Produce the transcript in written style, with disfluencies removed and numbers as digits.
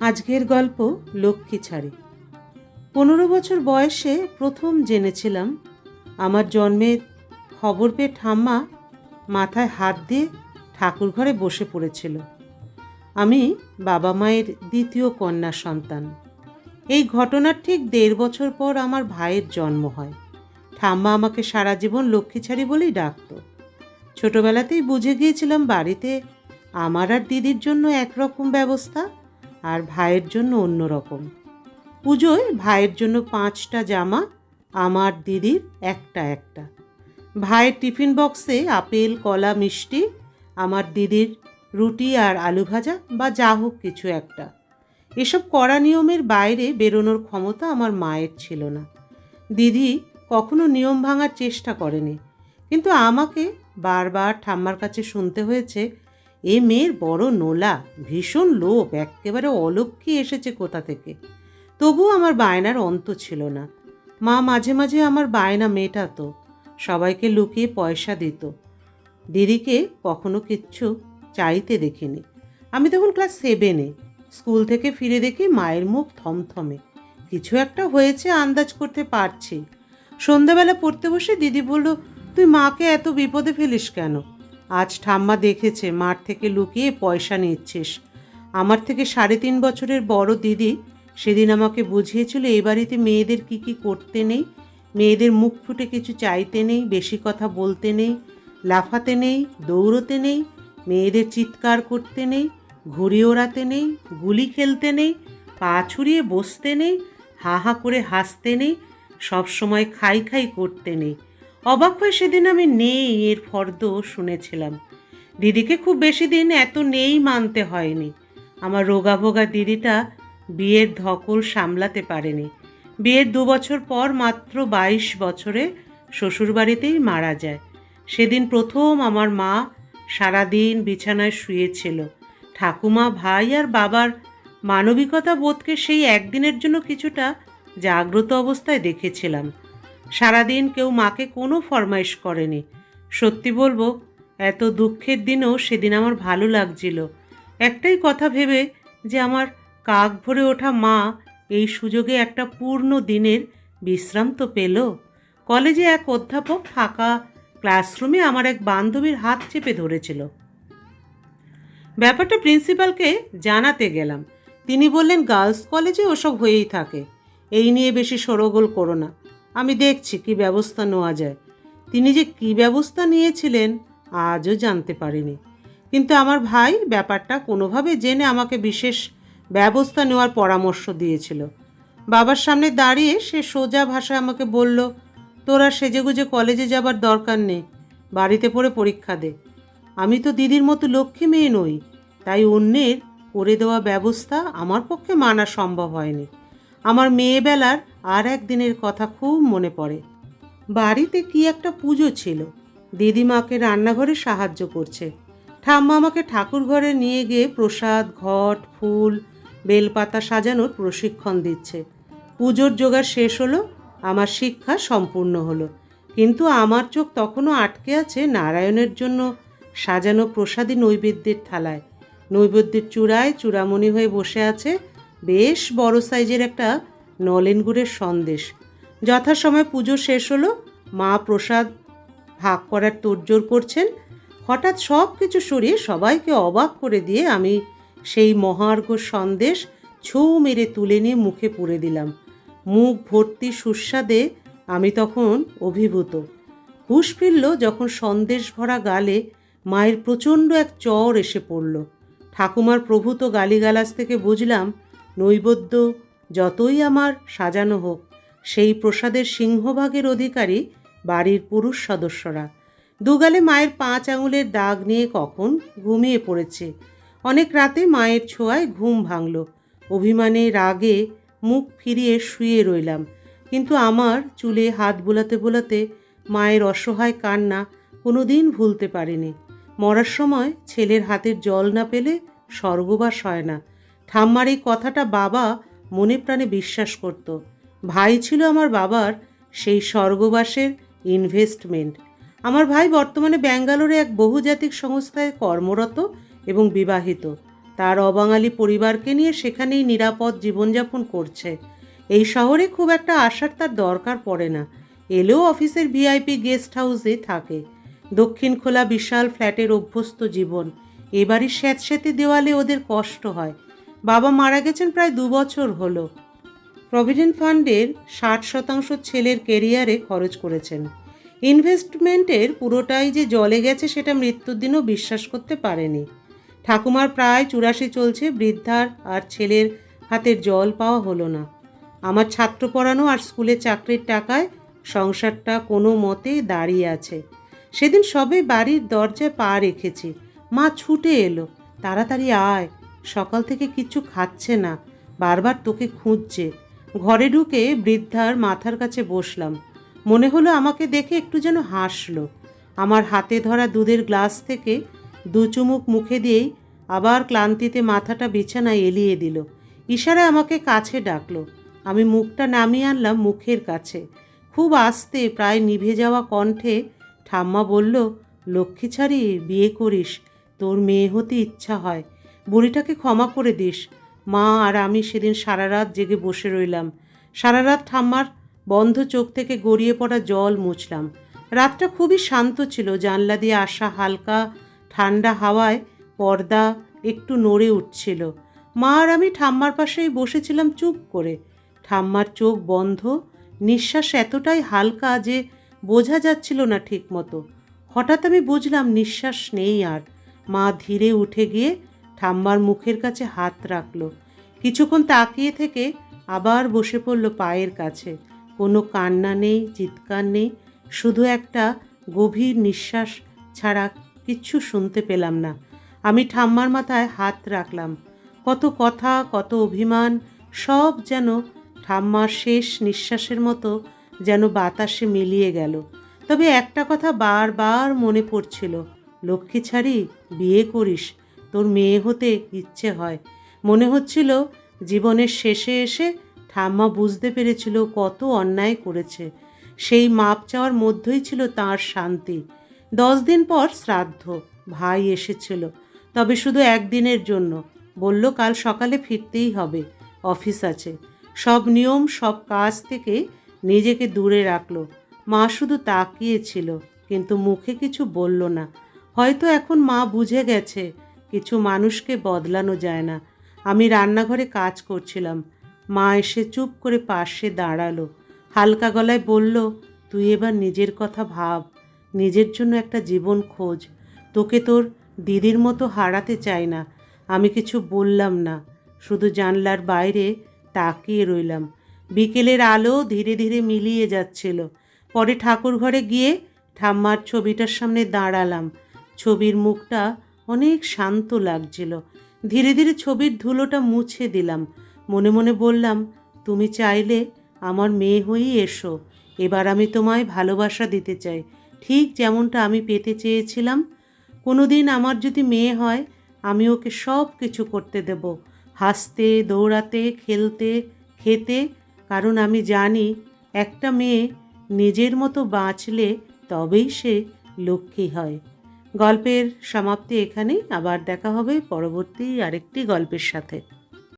আজকের গল্প লক্ষ্মী ছাড়ি। 15 বছর বয়সে প্রথম জেনেছিলাম আমার জন্মের খবর পেয়ে ঠাম্মা মাথায় হাত দিয়ে ঠাকুর ঘরে বসে পড়েছিল। আমি বাবা মায়ের দ্বিতীয় কন্যা সন্তান। এই ঘটনার ঠিক 1.5 বছর পর আমার ভাইয়ের জন্ম হয়। ঠাম্মা আমাকে সারা জীবন লক্ষ্মী ছাড়ি বলেই ডাকত। ছোটবেলাতেই বুঝে গিয়েছিলাম বাড়িতে আমার আর দিদির জন্য একরকম ব্যবস্থা, আর ভাইয়ের জন্য অন্য রকম। পুজোয় ভাইয়ের জন্য 5টা জামা, আমার দিদির একটা একটা। ভাইয়ের টিফিন বক্সে আপেল, কলা, মিষ্টি, আমার দিদির রুটি আর আলু ভাজা বা যা হোক কিছু একটা। এসব কড়া নিয়মের বাইরে বেরোনোর ক্ষমতা আমার মায়ের ছিল না। দিদি কখনো নিয়ম ভাঙার চেষ্টা করেনি, কিন্তু আমাকে বারবার ঠাম্মার কাছে শুনতে হয়েছে, এ মেয়ের বড় নোলা, ভীষণ লোভ, একেবারে অলক্ষ্মী এসেছে কোথা থেকে। তবুও আমার বায়নার অন্ত ছিল না। মা মাঝে মাঝে আমার বায়না মেটাতো, সবাইকে লুকিয়ে পয়সা দিত। দিদিকে কখনো কিচ্ছু চাইতে দেখিনি। আমি তখন ক্লাস 7-এ। স্কুল থেকে ফিরে দেখি মায়ের মুখ থমথমে, কিছু একটা হয়েছে আন্দাজ করতে পারছি। সন্ধ্যাবেলা পড়তে বসে দিদি বলল, তুই মাকে এত বিপদে ফেলিস কেন? আজ ঠাম্মা দেখেছে মার থেকে লুকিয়ে পয়সা নিচ্ছিস। আমার থেকে 3.5 বছরের বড় দিদি সেদিন আমাকে বুঝিয়েছিল এই বাড়িতে মেয়েদের কি কি করতে নেই। মেয়েদের মুখ ফুটে কিছু চাইতে নেই, বেশি কথা বলতে নেই, লাফাতে নেই, দৌড়তে নেই, মেয়েদের চিৎকার করতে নেই, ঘুড়ি ওড়াতে নেই, গুলি খেলতে নেই, পা ছুড়িয়ে বসতে নেই, হা হা করে হাসতে নেই, সবসময় খাই খাই করতে নেই। অবাক হয়ে সেদিন আমি নেই এর ফর্দ শুনেছিলাম। দিদিকে খুব বেশি দিন এত নেই মানতে হয়নি। আমার রোগাভোগা দিদিটা বিয়ের ধকল সামলাতে পারেনি। বিয়ের 2 বছর পর মাত্র 22 বছরে শ্বশুরবাড়িতেই মারা যায়। সেদিন প্রথম আমার মা সারাদিন বিছানায় শুয়েছিল। ঠাকুমা, ভাই আর বাবার মানবিকতা বোধকে সেই একদিনের জন্য কিছুটা জাগ্রত অবস্থায় দেখেছিলাম। সারাদিন কেউ মাকে কোনো ফরমাইশ করেনি। সত্যি বলবো, এত দুঃখের দিনেও সেদিন আমার ভালো লাগছিল। একটাই কথা ভেবে যে আমার কাক ভরে ওঠা মা এই সুযোগে একটা পূর্ণ দিনের বিশ্রাম তো পেল। কলেজে এক অধ্যাপক ফাঁকা ক্লাসরুমে আমার এক বান্ধবীর হাত চেপে ধরেছিল। ব্যাপারটা প্রিন্সিপালকে জানাতে গেলাম। তিনি বললেন, গার্লস কলেজে ওসব হয়েই থাকে, এই নিয়ে বেশি শোরগোল করো না, আমি দেখছি কি ব্যবস্থা নেওয়া যায়। তিনি যে কি ব্যবস্থা নিয়েছিলেন আজও জানতে পারিনি। কিন্তু আমার ভাই ব্যাপারটা কোনোভাবে জেনে আমাকে বিশেষ ব্যবস্থা নেওয়ার পরামর্শ দিয়েছিল। বাবার সামনে দাঁড়িয়ে সে সোজা ভাষায় আমাকে বলল, তোরা সেজেগুজে কলেজে যাবার দরকার নেই, বাড়িতে পড়ে পরীক্ষা দে। আমি তো দিদির মতো লক্ষ্মী মেয়ে নই, তাই অন্যের করে দেওয়া ব্যবস্থা আমার পক্ষে মানা সম্ভব হয়নি। আমার মেয়েবেলার আর একদিনের কথা খুব মনে পড়ে। বাড়িতে কি একটা পুজো ছিল, দিদিমাকে রান্নাঘরে সাহায্য করছে। ঠাম্মা আমাকে ঠাকুর ঘরে নিয়ে গিয়ে প্রসাদ, ঘট, ফুল, বেলপাতা সাজানোর প্রশিক্ষণ দিচ্ছে। পুজোর জোগাড় শেষ হলো, আমার শিক্ষা সম্পূর্ণ হলো। কিন্তু আমার চোখ তখনও আটকে আছে নারায়ণের জন্য সাজানো প্রসাদী নৈবেদ্যের থালায়। নৈবেদ্যের চূড়ায় চূড়ামণি হয়ে বসে আছে বেশ বড় সাইজের একটা নলেন গুড়ের সন্দেশ। যথাসময়ে পুজো শেষ হলো, মা প্রসাদ ভাগ করার তোড়জোড় করছেন। হঠাৎ সব কিছু সরিয়ে সবাইকে অবাক করে দিয়ে আমি সেই মহার্ঘ সন্দেশ ছৌ মেরে তুলে নিয়ে মুখে পুরে দিলাম। মুখ ভর্তি সুস্বাদে আমি তখন অভিভূত। হুঁশ ফিরল যখন সন্দেশ ভরা গালে মায়ের প্রচণ্ড এক চর এসে পড়ল। ঠাকুমার প্রভূত গালিগালাজ থেকে বুঝলাম, নৈবেদ্য যতই আমার সাজানো হোক, সেই প্রসাদের সিংহভাগের অধিকারী বাড়ির পুরুষ সদস্যরা। দুগালে মায়ের 5 আঙুলের দাগ নিয়ে কখন ঘুমিয়ে পড়েছে। অনেক রাতে মায়ের ছোঁয়ায় ঘুম ভাঙল। অভিমানে রাগে মুখ ফিরিয়ে শুয়ে রইলাম, কিন্তু আমার চুলে হাত বোলাতে বোলাতে মায়ের অসহায় কান্না কোনোদিন ভুলতে পারিনি। মরার সময় ছেলের হাতের জল না পেলে স্বর্গবাস হয় না, ঠাম্মার এই কথাটা বাবা মনে প্রাণে বিশ্বাস করত। ভাই ছিল আমার বাবার সেই স্বর্গবাসের ইনভেস্টমেন্ট। আমার ভাই বর্তমানে ব্যাঙ্গালোরে এক বহুজাতিক সংস্থায় কর্মরত এবং বিবাহিত। তার অবাঙালি পরিবারকে নিয়ে সেখানেই নিরাপদ জীবনযাপন করছে। এই শহরে খুব একটা আসার তার দরকার পড়ে না, এলেও অফিসের ভিআইপি গেস্ট হাউসে থাকে। দক্ষিণ খোলা বিশাল ফ্ল্যাটের অভ্যস্ত জীবন। এবারই স্যাঁতস্যাঁতে দেওয়ালে ওদের কষ্ট হয়। বাবা মারা গেছেন প্রায় 2 বছর হলো। প্রভিডেন্ট ফান্ডের 60% ছেলের কেরিয়ারে খরচ করেছেন। ইনভেস্টমেন্টের পুরোটাই যে জলে গেছে সেটা মৃত্যুর দিনও বিশ্বাস করতে পারেনি। ঠাকুমার প্রায় 84 চলছে, বৃদ্ধার আর ছেলের হাতের জল পাওয়া হলো না। আমার ছাত্র পড়ানো আর স্কুলে চাকরির টাকায় সংসারটা কোনো মতে দাঁড়িয়ে আছে। সেদিন সবে বাড়ির দরজায় পা রেখেছি, মা ছুটে এলো, তাড়াতাড়ি আয়, সকাল থেকে কিচ্ছু খাচ্ছে না, বারবার তোকে খুঁজছে। ঘরে ঢুকে বৃদ্ধার মাথার কাছে বসলাম। মনে হলো আমাকে দেখে একটু যেন হাসলো। আমার হাতে ধরা দুধের গ্লাস থেকে 2 চুমুক মুখে দিয়েই আবার ক্লান্তিতে মাথাটা বিছানায় এলিয়ে দিল। ইশারায় আমাকে কাছে ডাকলো। আমি মুখটা নামিয়ে আনলাম মুখের কাছে। খুব আস্তে, প্রায় নিভে যাওয়া কণ্ঠে ঠাম্মা বলল, লক্ষ্মী ছাড়ি, বিয়ে করিস, তোর মেয়ে হতে ইচ্ছা হয়, বুড়িটাকে ক্ষমা করে দিস। মা আর আমি সেদিন সারা রাত জেগে বসে রইলাম। সারা রাত ঠাম্মার বন্ধ চোখ থেকে গড়িয়ে পড়া জল মুছলাম। রাতটা খুবই শান্ত ছিল। জানলা দিয়ে আসা হালকা ঠান্ডা হাওয়ায় পর্দা একটু নড়ে উঠছিল। মা আর আমি ঠাম্মার পাশেই বসেছিলাম চুপ করে। ঠাম্মার চোখ বন্ধ, নিঃশ্বাস এতটাই হালকা যে বোঝা যাচ্ছিল না ঠিক মতো। হঠাৎ আমি বুঝলাম নিঃশ্বাস নেই আর। মা ধীরে উঠে গিয়ে ঠাম্মার মুখের কাছে হাত রাখলো। কিছুক্ষণ তাকিয়ে থেকে আবার বসে পড়ল পায়ের কাছে। কোনো কান্না নেই, চিৎকার নেই, শুধু একটা গভীর নিঃশ্বাস ছাড়া কিচ্ছু শুনতে পেলাম না। আমি ঠাম্মার মাথায় হাত রাখলাম। কত কথা, কত অভিমান, সব যেন ঠাম্মার শেষ নিঃশ্বাসের মতো যেন বাতাসে মিলিয়ে গেল। তবে একটা কথা বারবার মনে পড়ছিল, লক্ষ্মী ছাড়ি, বিয়ে করিস, তোর মেয়ে হতে ইচ্ছে হয়। মনে হচ্ছিল জীবনের শেষে এসে ঠাম্মা বুঝতে পেরেছিল কত অন্যায় করেছে। সেই মাপ চাওয়ার মধ্যেই ছিল তাঁর শান্তি। 10 দিন পর শ্রাদ্ধ। ভাই এসেছিল, তবে শুধু একদিনের জন্য। বলল কাল সকালে ফিরতেই হবে, অফিস আছে। সব নিয়ম, সব কাজ থেকে নিজেকে দূরে রাখলো। মা শুধু তাকিয়েছিল, কিন্তু মুখে কিছু বলল না। হয়তো এখন মা বুঝে গেছে কিছু মানুষকে বদলানো যায় না। আমি রান্নাঘরে কাজ করছিলাম। মা এসে চুপ করে পাশে দাঁড়ালো। হালকা গলায় বলল, তুই এবার নিজের কথা ভাব, নিজের জন্য একটা জীবন খোঁজ। তোকে তোর দিদির মতো হারাতে চাই না। আমি কিছু বললাম না, শুধু জানলার বাইরে তাকিয়ে রইলাম। বিকেলের আলো ধীরে ধীরে মিলিয়ে যাচ্ছিল। পরে ঠাকুর ঘরে গিয়ে ঠাম্মার ছবিটার সামনে দাঁড়ালাম। ছবির মুখটা অনেক শান্ত লাগছিল। ধীরে ধীরে ছবির ধুলোটা মুছে দিলাম। মনে মনে বললাম, তুমি চাইলে আমার মেয়ে হয়েই এসো। এবার আমি তোমায় ভালোবাসা দিতে চাই, ঠিক যেমনটা আমি পেতে চেয়েছিলাম। কোনো দিন আমার যদি মেয়ে হয়, আমি ওকে সব কিছু করতে দেব, হাসতে, দৌড়াতে, খেলতে, খেতে, কারণ আমি জানি একটা মেয়ে নিজের মতো বাঁচলে তবেই সে লক্ষ্মী হয়। গল্পের সমাপ্তি এখানেই। আবার দেখা হবে পরবর্তী আরেকটি গল্পের সাথে।